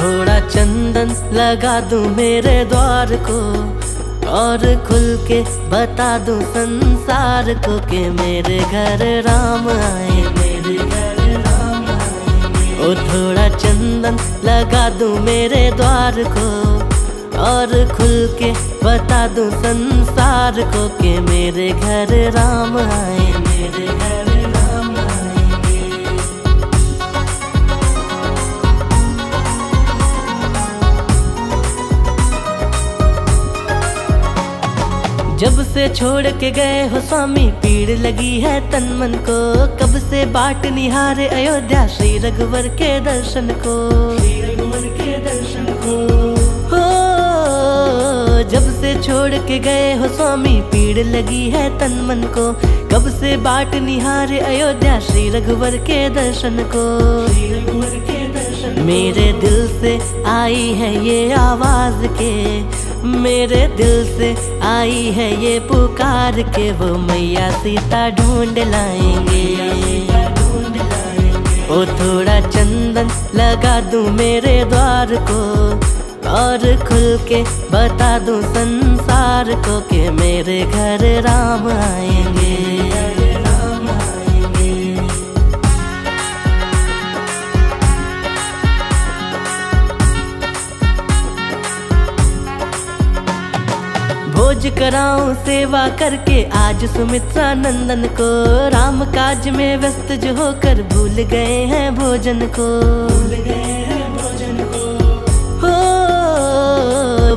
थोड़ा चंदन लगा दूं मेरे द्वार को और खुल के बता दूं संसार को कि मेरे घर राम आए, मेरे घर राम आए। ओ थोड़ा चंदन लगा दूं मेरे द्वार को और खुल के बता दूं संसार को कि मेरे घर राम आए, मेरे घर राम आएंगे। जब से छोड़ के गए हो स्वामी पीड़ लगी है तन मन को, कब से बाट निहारे अयोध्या श्री रघुवर के दर्शन को, श्री रघुवर के दर्शन को। जब से छोड़ के गए हो स्वामी पीड़ लगी है तन मन को, कब से बाट निहारे अयोध्या श्री रघुवर के दर्शन को, श्री रघुवर के दर्शन। मेरे दिल से आई है ये आवाज के, मेरे दिल से आई है ये पुकार के वो मैया सीता ढूंढ लाएंगे। ओ थोड़ा चंदन लगा दूं मेरे द्वार को और खुल के बता दूं संसार को कि मेरे घर राम आएंगे। भोज कराऊं सेवा करके आज सुमित्रा नंदन को, राम काज में व्यस्त जो होकर भूल गए हैं भोजन को, भूल गए हैं भोजन को।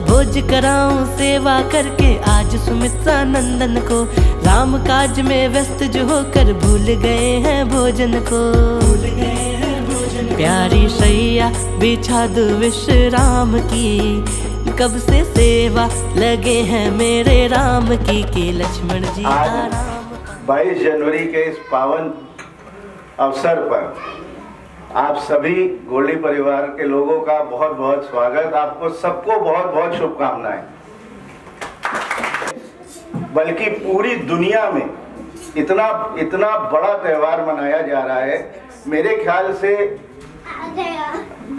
भोज कराऊं सेवा करके आज सुमित्रा नंदन को, राम काज में व्यस्त जो होकर भूल गए हैं भोजन को, भूल गए हैं भोजन। प्यारी शैया बिछा दो विश्राम की, कब से सेवा लगे हैं मेरे राम की कि लक्ष्मण जी आराम। 22 जनवरी के इस पावन अवसर पर आप सभी गोल्डी परिवार के लोगों का बहुत बहुत स्वागत। आपको सबको बहुत बहुत शुभकामनाएं। बल्कि पूरी दुनिया में इतना बड़ा त्योहार मनाया जा रहा है। मेरे ख्याल से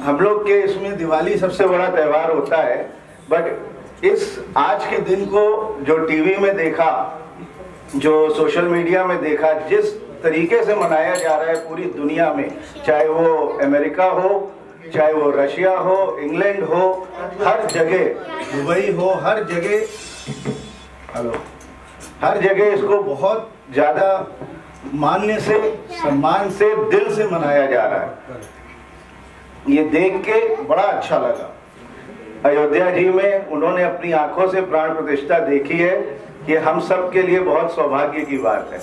हम लोग के इसमें दिवाली सबसे बड़ा त्योहार होता है, बट इस आज के दिन को जो टीवी में देखा, जो सोशल मीडिया में देखा, जिस तरीके से मनाया जा रहा है पूरी दुनिया में, चाहे वो अमेरिका हो, चाहे वो रशिया हो, इंग्लैंड हो, हर जगह, दुबई हो, हर जगह, हेलो, हर जगह इसको बहुत ज्यादा मान्य से, सम्मान से, दिल से मनाया जा रहा है। ये देख के बड़ा अच्छा लगा। अयोध्या जी में उन्होंने अपनी आंखों से प्राण प्रतिष्ठा देखी है, ये हम सब के लिए बहुत सौभाग्य की बात है।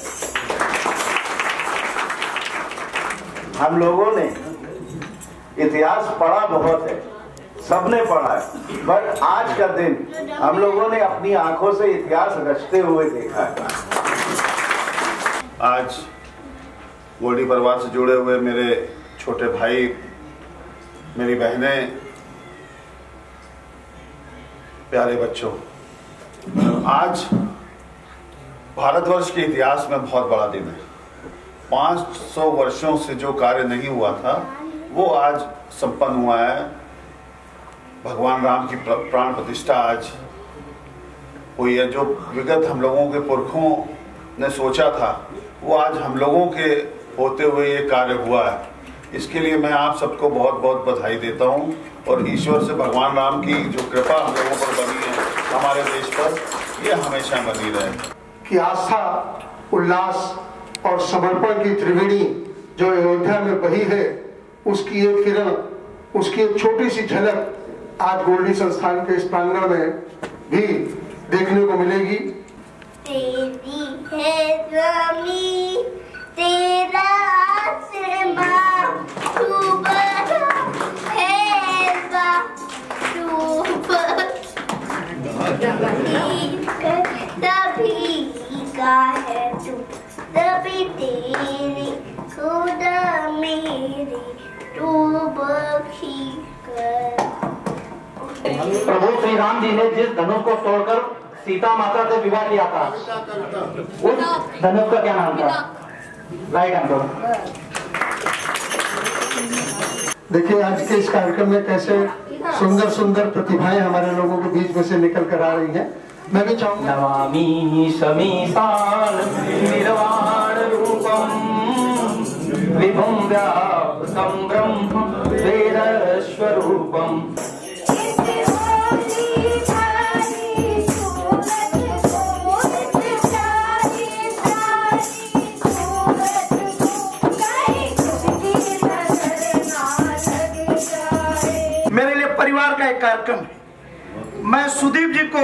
हम लोगों ने इतिहास पढ़ा बहुत है, सबने पढ़ा है, बट आज का दिन हम लोगों ने अपनी आंखों से इतिहास रचते हुए देखा है। आज गोल्डी परिवार से जुड़े हुए मेरे छोटे भाई, मेरी बहनें, प्यारे बच्चों, आज भारतवर्ष के इतिहास में बहुत बड़ा दिन है। 500 वर्षों से जो कार्य नहीं हुआ था वो आज संपन्न हुआ है। भगवान राम की प्राण प्रतिष्ठा आज हुई है। जो विगत हम लोगों के पुरखों ने सोचा था वो आज हम लोगों के होते हुए ये कार्य हुआ है। इसके लिए मैं आप सबको बहुत बहुत बधाई देता हूं और ईश्वर से भगवान राम की जो कृपा हम लोगों पर बनी है हमारे देश पर, ये हमेशा बनी रहे। कि आस्था, उल्लास और समर्पण की त्रिवेणी जो अयोध्या में बही है, उसकी एक किरण, उसकी एक छोटी सी झलक आज गोल्डी संस्थान के इस प्रांगण में भी देखने को मिलेगी। तेरी है ज़मीं, तेरा आसमां, तू बड़ा है तू तभी का है तू, तभी तेरी खुदा मेरी तू बख्शी कर। प्रभु श्री राम जी ने जिस धनुष को तोड़कर सीता माता से विवाह किया था, उस धनुष का क्या नाम था? Right answer. देखिए आज के इस कार्यक्रम में कैसे सुंदर सुंदर प्रतिभाएं हमारे लोगों के बीच में से निकल कर आ रही हैं। मैं भी चाहूंगा नमामि समीसान निर्वाण रूपम विभुं व्याप्तं ब्रह्म वेद स्वरूपम। मेरे लिए परिवार का एक कार्यक्रम है। मैं सुदीप जी को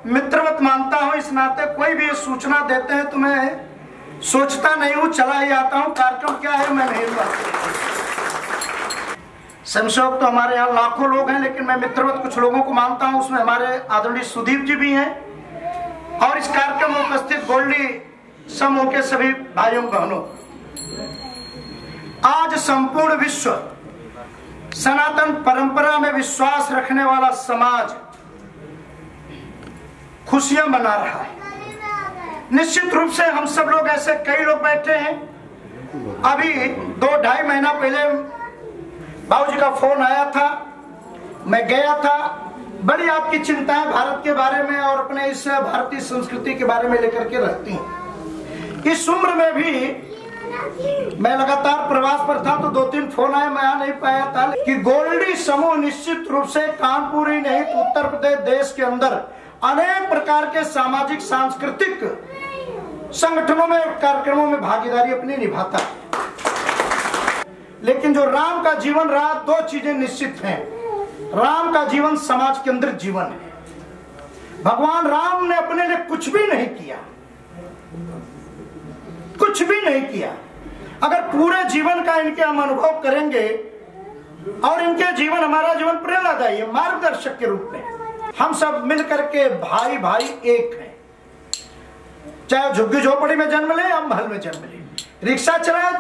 मित्रवत मानता हूं, इस नाते कोई भी सूचना देते हैं तो मैं सोचता नहीं हूं, चला ही आता हूं। कार्यक्रम क्या है मैं नहीं जानता। स्वयंसेवक तो हमारे यहाँ लाखों लोग हैं, लेकिन मैं मित्रवत कुछ लोगों को मानता हूं। उसमें हमारे आदरणीय सुदीप जी भी हैं और इस कार्यक्रम में उपस्थित गोल्डी समूह के सभी भाइयों बहनों। आज संपूर्ण विश्व सनातन परंपरा में विश्वास रखने वाला समाज खुशियां मना रहा है। निश्चित रूप से हम सब लोग ऐसे कई लोग बैठे हैं। अभी 2-2.5 महीना पहले बाबूजी का फोन आया था, मैं गया था। बड़ी आपकी चिंताएं भारत के बारे में और अपने इस भारतीय संस्कृति के बारे में लेकर के रहती हैं। इस उम्र में भी मैं लगातार प्रवास पर था तो 2-3 फोन आए, मैं आ नहीं पाया था कि गोल्डी समूह निश्चित रूप से कानपुर ही नहीं तो उत्तर प्रदेश देश के अंदर अनेक प्रकार के सामाजिक सांस्कृतिक संगठनों में कार्यक्रमों में भागीदारी अपनी निभाता है। लेकिन जो राम का जीवन रहा, 2 चीजें निश्चित हैं। राम का जीवन समाज के अंदर जीवन है। भगवान राम ने अपने लिए कुछ भी नहीं किया, कुछ भी नहीं किया। अगर पूरे जीवन का इनके हम अनुभव करेंगे और इनके जीवन हमारा जीवन प्रेरणादायी है, मार्गदर्शक के रूप में। हम सब मिलकर के भाई भाई एक हैं, चाहे झुग्गी झोपड़ी में जन्म ले या महल में जन्म ले, रिक्शा चलाए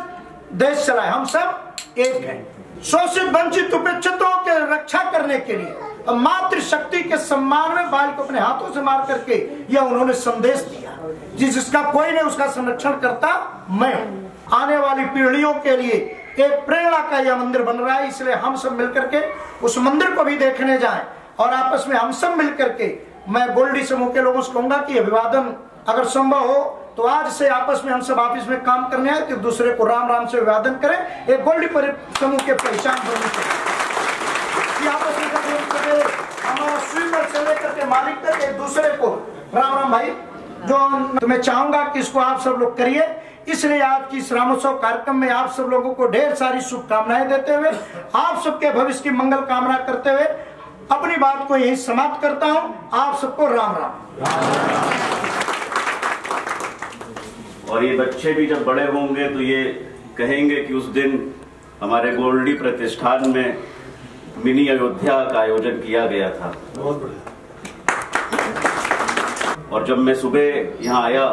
देश चलाए, हम सब एक हैं। शोषित वंचित उपेक्षितों के रक्षा करने के लिए मातृशक्ति के सम्मान में बाल को अपने हाथों से मार करके यह उन्होंने संदेश दिया, जिसका कोई नहीं उसका संरक्षण करता मैं हूं। आने वाली पीढ़ियों के लिए एक प्रेरणा का यह मंदिर बन रहा है, इसलिए हम सब मिलकर के उस मंदिर को भी देखने जाएं और आपस में हम सब मिलकर के, मैं गोल्डी समूह के लोगों से कहूंगा कि अभिवादन अगर संभव हो तो आज से आपस में हम सब ऑफिस में काम करने आए तो दूसरे को राम राम से अभिवादन करें। एक गोल्डी समूह के पहचान बननी चाहिए। आपस में हमारा स्वीपर से लेकर के मालिक तक एक दूसरे को राम राम भाई, जो तो मैं चाहूंगा कि इसको आप सब लोग करिए। इसलिए आज की इस रामोत्सव कार्यक्रम में आप सब लोगों को ढेर सारी शुभकामनाएं देते हुए, आप सबके भविष्य की मंगल कामना करते हुए अपनी बात को यही समाप्त करता हूं। आप सबको राम राम। और ये बच्चे भी जब बड़े होंगे तो ये कहेंगे कि उस दिन हमारे गोल्डी प्रतिष्ठान में मिनी अयोध्या का आयोजन किया गया था। और जब मैं सुबह यहाँ आया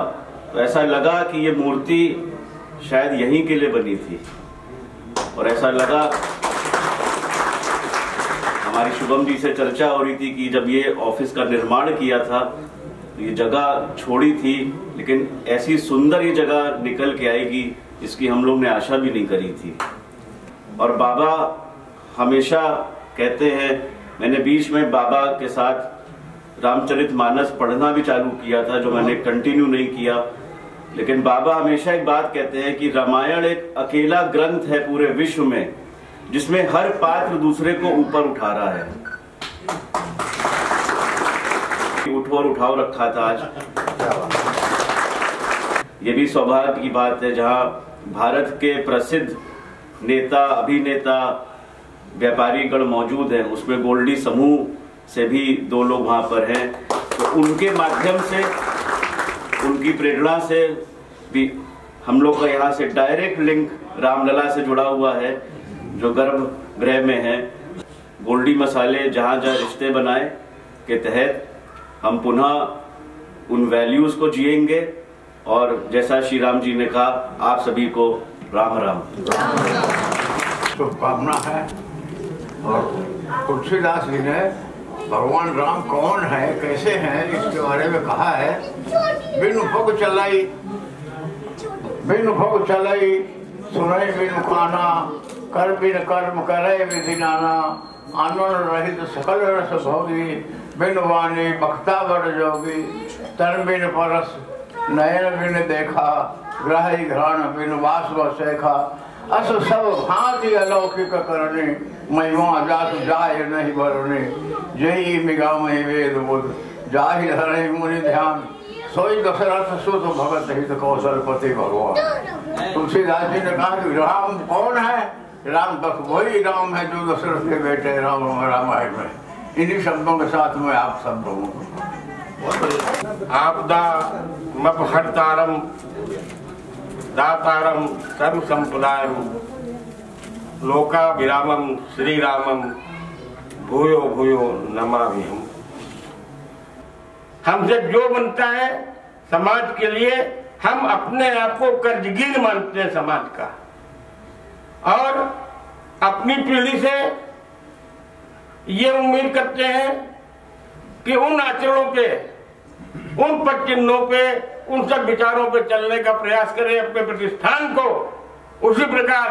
तो ऐसा लगा कि ये मूर्ति शायद यहीं के लिए बनी थी। और ऐसा लगा, हमारी शुभम जी से चर्चा हो रही थी कि जब ये ऑफिस का निर्माण किया था तो ये जगह छोड़ी थी, लेकिन ऐसी सुंदर ये जगह निकल के आएगी इसकी हम लोग ने आशा भी नहीं करी थी। और बाबा हमेशा कहते हैं, मैंने बीच में बाबा के साथ रामचरितमानस पढ़ना भी चालू किया था जो मैंने कंटिन्यू नहीं किया, लेकिन बाबा हमेशा एक बात कहते हैं कि रामायण एक अकेला ग्रंथ है पूरे विश्व में जिसमें हर पात्र दूसरे को ऊपर उठा रहा है। उठो और उठाओ रखा था आज। ये भी सौभाग्य की बात है जहां भारत के प्रसिद्ध नेता, अभिनेता, व्यापारीगण मौजूद हैं, उसमें गोल्डी समूह से भी 2 लोग वहां पर हैं। तो उनके माध्यम से, उनकी प्रेरणा से भी हम लोग का यहाँ से डायरेक्ट लिंक रामलला से जुड़ा हुआ है जो गर्भगृह में है। गोल्डी मसाले जहाँ जहाँ रिश्ते बनाए के तहत हम पुनः उन वैल्यूज को जिएंगे। और जैसा श्री राम जी ने कहा, आप सभी को राम राम। शुभकामना है। और तुलसीदास जी ने भगवान राम कौन है, कैसे हैं, इसके बारे में कहा है। बिनु भोग चलाई सुनई बिनु काना, कर बिन कर्म करे विधि नाना, आनंद रहित सकल रस भोगी, बिन वाणी बख्ता बड़ जोगी, तन बिन परस नयन बिन देखा, ग्रही घ्राण बिन वास सेखा, अस सब भांति अलौकिक करने, महिमा जात जाय नहीं बरने, जही मिगा मही वेद बुध, जाहि धरे मुनि ध्यान, सोई दशरथ सुत भगत हित कौशलपति भगवान। तुलसीदास जी ने कहा कि राम कौन है? राम बस वही राम है जो दशरथ के बेटे राम रामायण में। इन्हीं शब्दों के साथ में आप सब लोगों को आपदा मपहर्तारम दातारम सर्व संप्रदायम लोका विरामम श्री रामम भूयो भूयो नमामि। हमसे जो बनता है समाज के लिए, हम अपने आप को कर्जगीर मानते हैं समाज का, और अपनी पीढ़ी से ये उम्मीद करते हैं कि उन आचरणों पे, उन पद चिन्हों पे, उन सब विचारों पे चलने का प्रयास करें, अपने प्रतिष्ठान को उसी प्रकार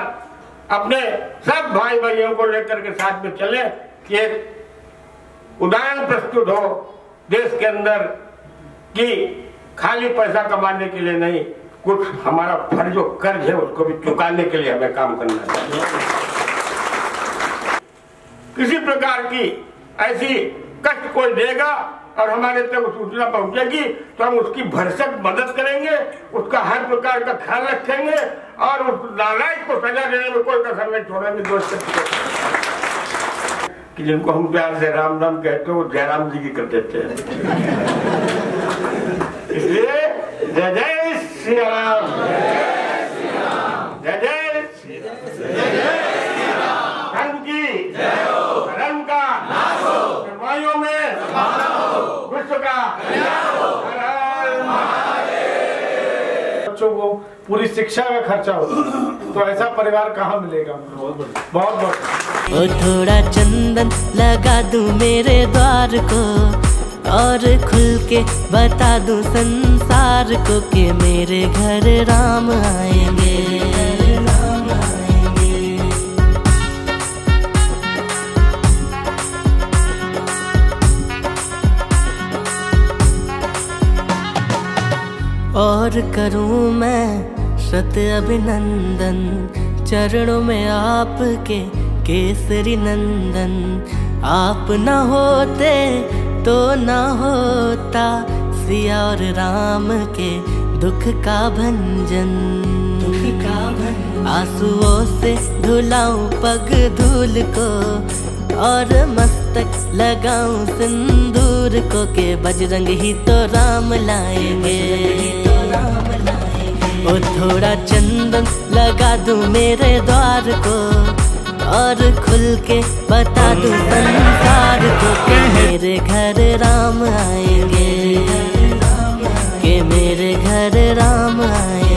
अपने सब भाई भाइयों को लेकर के साथ में चले कि एक उदाहरण प्रस्तुत हो देश के अंदर कि खाली पैसा कमाने के लिए नहीं, कुछ हमारा फर्ज जो कर्ज है उसको भी चुकाने के लिए हमें काम करना चाहिए। किसी प्रकार की ऐसी कष्ट कोई देगा और हमारे तक सूचना पहुंचेगी तो हम उसकी भरसक मदद करेंगे, उसका हर प्रकार का ख्याल रखेंगे और उस नालायक को सजा देने में कोई कसर नहीं छोड़ेंगे। दोस्त कि जिनको हम प्यार से राम राम कहते हो, जयराम जी की कर देते हैं। इसलिए जय जय श्री राम, जय जय श्री राम, धर्म की धर्म का निर्वाहियों में विश्व का बच्चों को पूरी शिक्षा का खर्चा होता, तो ऐसा परिवार कहाँ मिलेगा? बहुत बहुत ओ थोड़ा चंदन लगा दूं मेरे द्वार को, और खुल के बता दूं संसार को कि मेरे घर राम आएंगे। और करूं मैं शत अभिनंदन, चरणों में आपके केसरी नंदन। आप न होते तो न होता सिया और राम के दुख का भंजन। आंसुओं से धुलाऊं पग धूल को, और मस्तक लगाऊं सिंदूर को के बजरंग ही तो राम लाएंगे। ओ थोड़ा चंदन लगा दूं मेरे द्वार को, और खुल के बता दूं संसार को कि मेरे घर राम आएंगे, कि मेरे घर राम आएंगे।